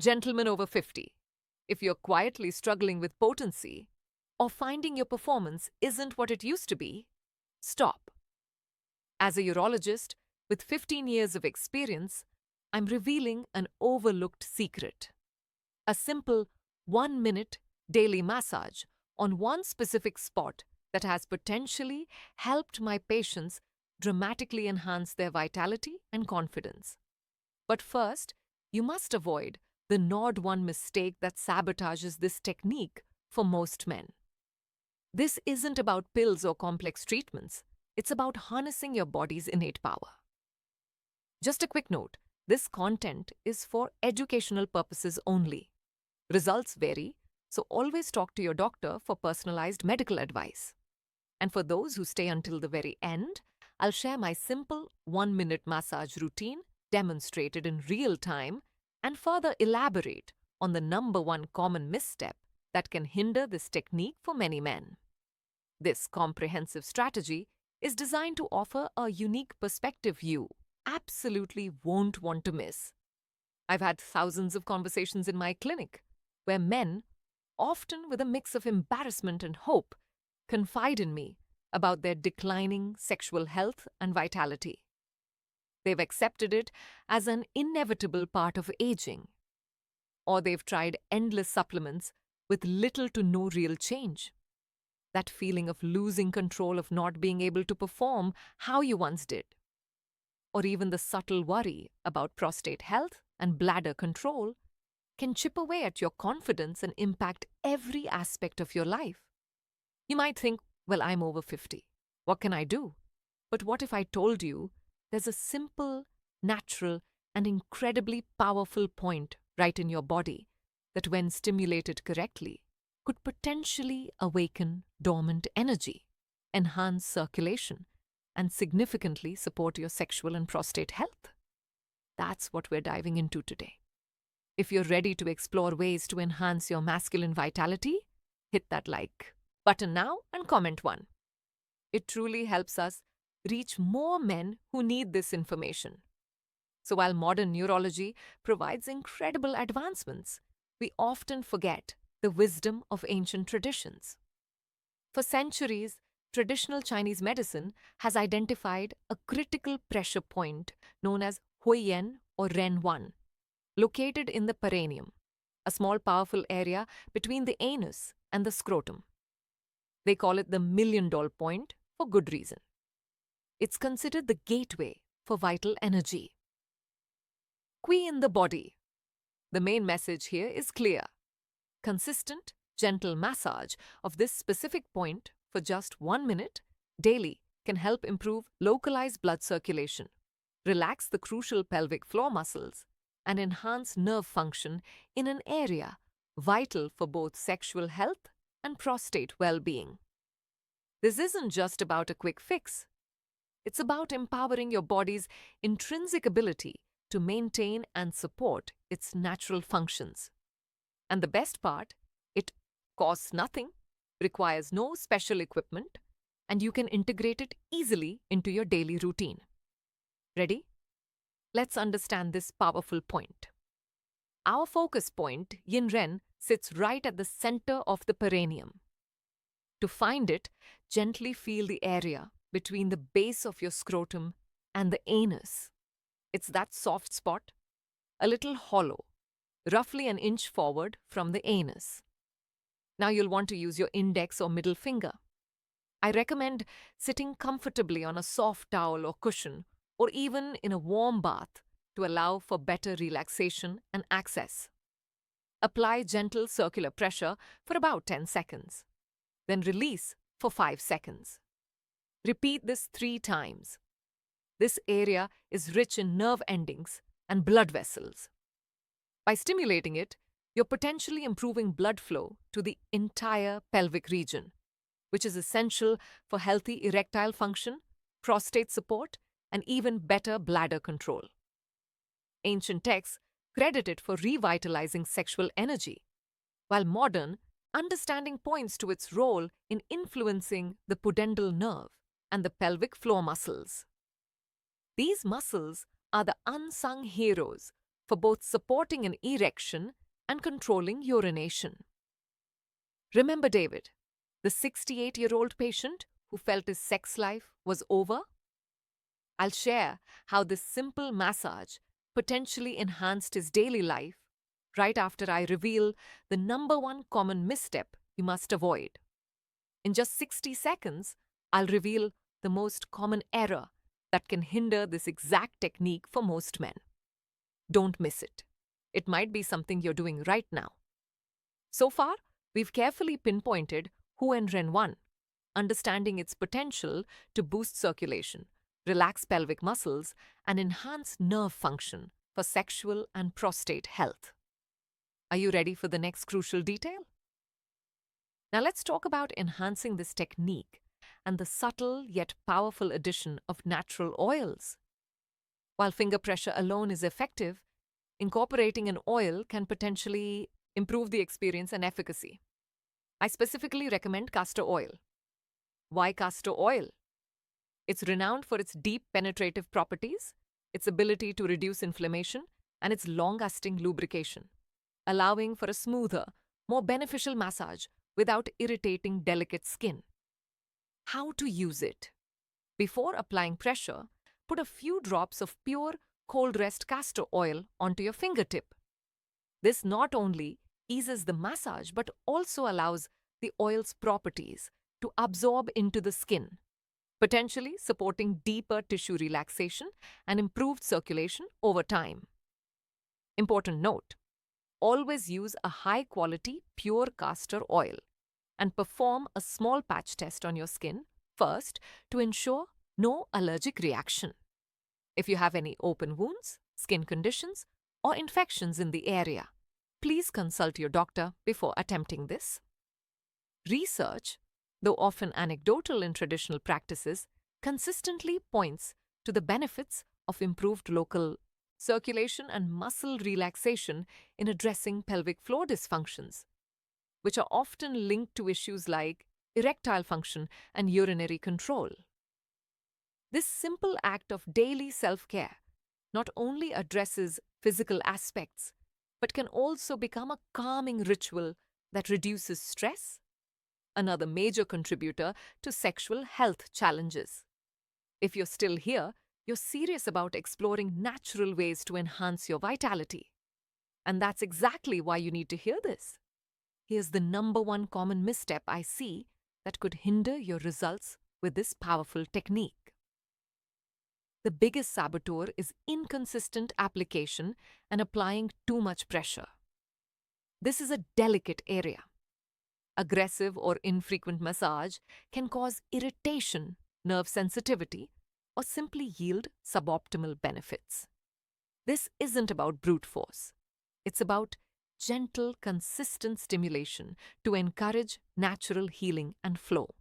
Gentlemen over 50, if you're quietly struggling with potency or finding your performance isn't what it used to be, stop. As a urologist with 15 years of experience, I'm revealing an overlooked secret. A simple 1 minute daily massage on one specific spot that has potentially helped my patients dramatically enhance their vitality and confidence. But first, you must avoid the nod one mistake that sabotages this technique for most men. This isn't about pills or complex treatments, it's about harnessing your body's innate power. Just a quick note, this content is for educational purposes only. Results vary, so always talk to your doctor for personalized medical advice. And for those who stay until the very end, I'll share my simple 1 minute massage routine demonstrated in real time and further elaborate on the number one common misstep that can hinder this technique for many men. This comprehensive strategy is designed to offer a unique perspective you absolutely won't want to miss. I've had thousands of conversations in my clinic where men, often with a mix of embarrassment and hope, confide in me about their declining sexual health and vitality. They've accepted it as an inevitable part of aging, or they've tried endless supplements with little to no real change. That feeling of losing control, of not being able to perform how you once did, or even the subtle worry about prostate health and bladder control can chip away at your confidence and impact every aspect of your life. You might think, well, I'm over 50. What can I do? But what if I told you there's a simple, natural, and incredibly powerful point right in your body that, when stimulated correctly, could potentially awaken dormant energy, enhance circulation, and significantly support your sexual and prostate health? That's what we're diving into today. If you're ready to explore ways to enhance your masculine vitality, hit that like button now and comment 1. It truly helps us reach more men who need this information. So while modern neurology provides incredible advancements, we often forget the wisdom of ancient traditions. For centuries, traditional Chinese medicine has identified a critical pressure point known as Huiyan or Ren 1, located in the perineum, a small powerful area between the anus and the scrotum. They call it the $1,000,000 point for good reason. It's considered the gateway for vital energy. Qi in the body. The main message here is clear. Consistent, gentle massage of this specific point for just 1 minute daily can help improve localized blood circulation, relax the crucial pelvic floor muscles, and enhance nerve function in an area vital for both sexual health and prostate well-being. This isn't just about a quick fix. It's about empowering your body's intrinsic ability to maintain and support its natural functions. And the best part, it costs nothing, requires no special equipment, and you can integrate it easily into your daily routine. Ready? Let's understand this powerful point. Our focus point, Yin Ren, sits right at the center of the perineum. To find it, gently feel the area between the base of your scrotum and the anus. It's that soft spot, a little hollow, roughly an inch forward from the anus. Now you'll want to use your index or middle finger. I recommend sitting comfortably on a soft towel or cushion, or even in a warm bath to allow for better relaxation and access. Apply gentle circular pressure for about 10 seconds. Then release for 5 seconds. Repeat this 3 times. This area is rich in nerve endings and blood vessels. By stimulating it, you're potentially improving blood flow to the entire pelvic region, which is essential for healthy erectile function, prostate support, and even better bladder control. Ancient texts credit it for revitalizing sexual energy, while modern understanding points to its role in influencing the pudendal nerve and the pelvic floor muscles. These muscles are the unsung heroes for both supporting an erection and controlling urination. Remember David, the 68-year-old patient who felt his sex life was over? I'll share how this simple massage potentially enhanced his daily life right after I reveal the number one common misstep you must avoid. In just 60 seconds, I'll reveal the most common error that can hinder this exact technique for most men. Don't miss it. It might be something you're doing right now. So far, we've carefully pinpointed Hu and Ren 1, understanding its potential to boost circulation, relax pelvic muscles, and enhance nerve function for sexual and prostate health. Are you ready for the next crucial detail? Now let's talk about enhancing this technique and the subtle yet powerful addition of natural oils. While finger pressure alone is effective, incorporating an oil can potentially improve the experience and efficacy. I specifically recommend castor oil. Why castor oil? It's renowned for its deep penetrative properties, its ability to reduce inflammation, and its long-lasting lubrication, allowing for a smoother, more beneficial massage without irritating delicate skin. How to use it? Before applying pressure, put a few drops of pure cold-pressed castor oil onto your fingertip. This not only eases the massage but also allows the oil's properties to absorb into the skin, potentially supporting deeper tissue relaxation and improved circulation over time. Important note: always use a high-quality pure castor oil and perform a small patch test on your skin first to ensure no allergic reaction. If you have any open wounds, skin conditions, or infections in the area, please consult your doctor before attempting this. Research, though often anecdotal in traditional practices, consistently points to the benefits of improved local circulation and muscle relaxation in addressing pelvic floor dysfunctions, which are often linked to issues like erectile function and urinary control. This simple act of daily self-care not only addresses physical aspects, but can also become a calming ritual that reduces stress, another major contributor to sexual health challenges. If you're still here, you're serious about exploring natural ways to enhance your vitality. And that's exactly why you need to hear this. Here's the number one common misstep I see that could hinder your results with this powerful technique. The biggest saboteur is inconsistent application and applying too much pressure. This is a delicate area. Aggressive or infrequent massage can cause irritation, nerve sensitivity, or simply yield suboptimal benefits. This isn't about brute force. It's about gentle, consistent stimulation to encourage natural healing and flow.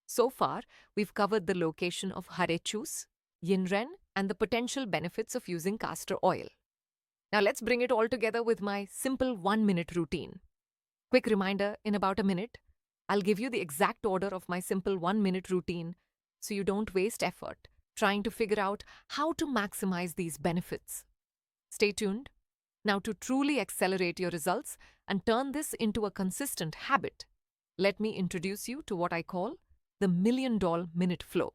So far, we've covered the location of Harechus, Yin-Ren, and the potential benefits of using castor oil. Now let's bring it all together with my simple 1-minute routine. Quick reminder, in about a minute, I'll give you the exact order of my simple 1-minute routine so you don't waste effort trying to figure out how to maximize these benefits. Stay tuned. Now, to truly accelerate your results and turn this into a consistent habit, let me introduce you to what I call the $1 million minute flow.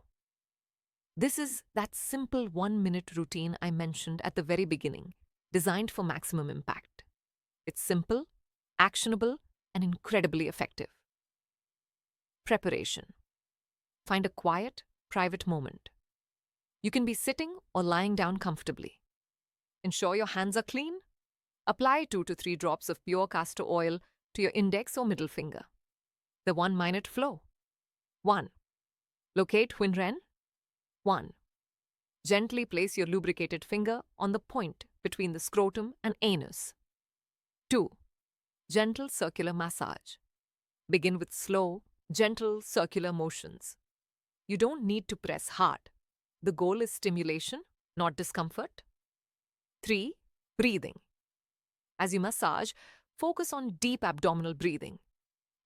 This is that simple 1-minute routine I mentioned at the very beginning, designed for maximum impact. It's simple, actionable, and incredibly effective. Preparation. Find a quiet, private moment. You can be sitting or lying down comfortably. Ensure your hands are clean. Apply 2 to 3 drops of pure castor oil to your index or middle finger. The 1-minute flow. 1. Locate Yin-Ren. 1. Gently place your lubricated finger on the point between the scrotum and anus. 2. Gentle circular massage. Begin with slow, gentle circular motions. You don't need to press hard. The goal is stimulation, not discomfort. 3. Breathing. As you massage, focus on deep abdominal breathing.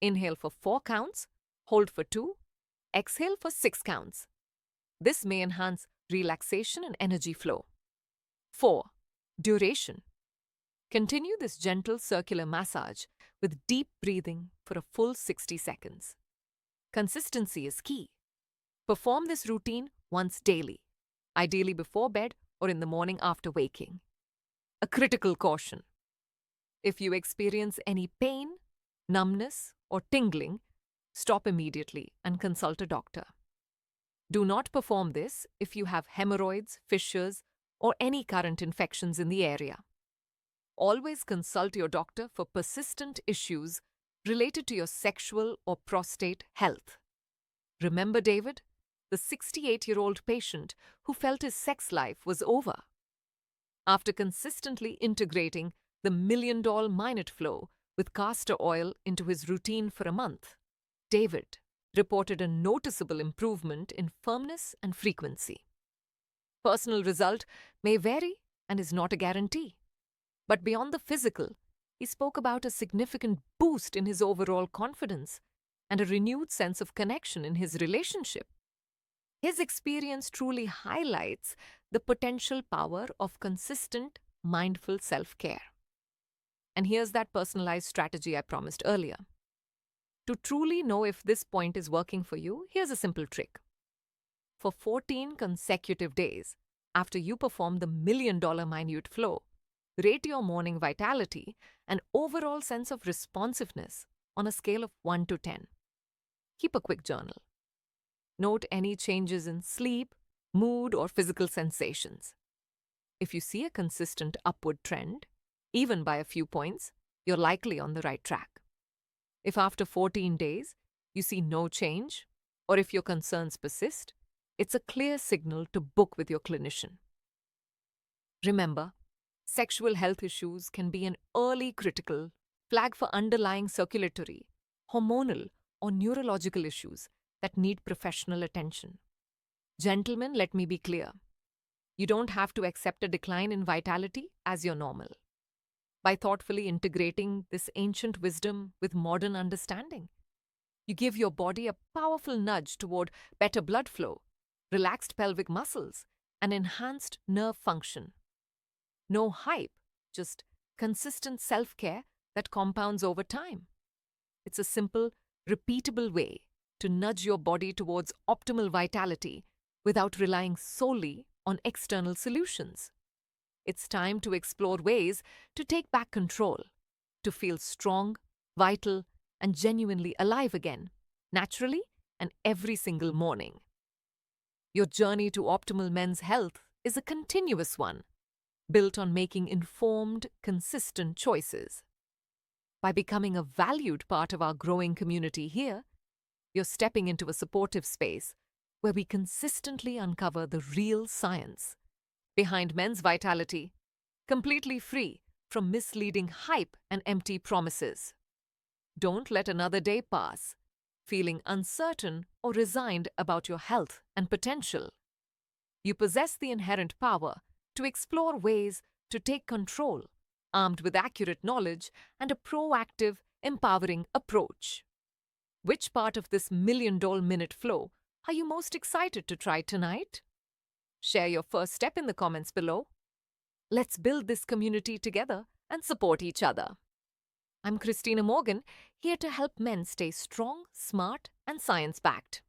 Inhale for 4 counts, hold for 2, exhale for 6 counts. This may enhance relaxation and energy flow. 4. Duration. Continue this gentle circular massage with deep breathing for a full 60 seconds. Consistency is key. Perform this routine once daily, ideally before bed or in the morning after waking. A critical caution. If you experience any pain, numbness, or tingling, stop immediately and consult a doctor. Do not perform this if you have hemorrhoids, fissures, or any current infections in the area. Always consult your doctor for persistent issues related to your sexual or prostate health. Remember David, the 68-year-old patient who felt his sex life was over. After consistently integrating the $1 million minute flow with castor oil into his routine for a month, David reported a noticeable improvement in firmness and frequency. Personal result may vary and is not a guarantee. But beyond the physical, he spoke about a significant boost in his overall confidence and a renewed sense of connection in his relationship. His experience truly highlights the potential power of consistent, mindful self-care. And here's that personalized strategy I promised earlier. To truly know if this point is working for you, here's a simple trick. For 14 consecutive days, after you perform the $1 million minute flow, rate your morning vitality and overall sense of responsiveness on a scale of 1 to 10. Keep a quick journal. Note any changes in sleep, mood, or physical sensations. If you see a consistent upward trend, even by a few points, you're likely on the right track. If after 14 days you see no change, or if your concerns persist, it's a clear signal to book with your clinician. Remember, sexual health issues can be an early critical flag for underlying circulatory, hormonal, or neurological issues that need professional attention. Gentlemen, let me be clear. You don't have to accept a decline in vitality as your normal. By thoughtfully integrating this ancient wisdom with modern understanding, you give your body a powerful nudge toward better blood flow, relaxed pelvic muscles, and enhanced nerve function. No hype, just consistent self-care that compounds over time. It's a simple, repeatable way to nudge your body towards optimal vitality without relying solely on external solutions. It's time to explore ways to take back control, to feel strong, vital, and genuinely alive again, naturally and every single morning. Your journey to optimal men's health is a continuous one, built on making informed, consistent choices. By becoming a valued part of our growing community here, you're stepping into a supportive space where we consistently uncover the real science behind men's vitality, completely free from misleading hype and empty promises. Don't let another day pass, feeling uncertain or resigned about your health and potential. You possess the inherent power to explore ways to take control, armed with accurate knowledge and a proactive, empowering approach. Which part of this $1 million minute flow are you most excited to try tonight? Share your first step in the comments below. Let's build this community together and support each other. I'm Christina Morgan, here to help men stay strong, smart, and science-backed.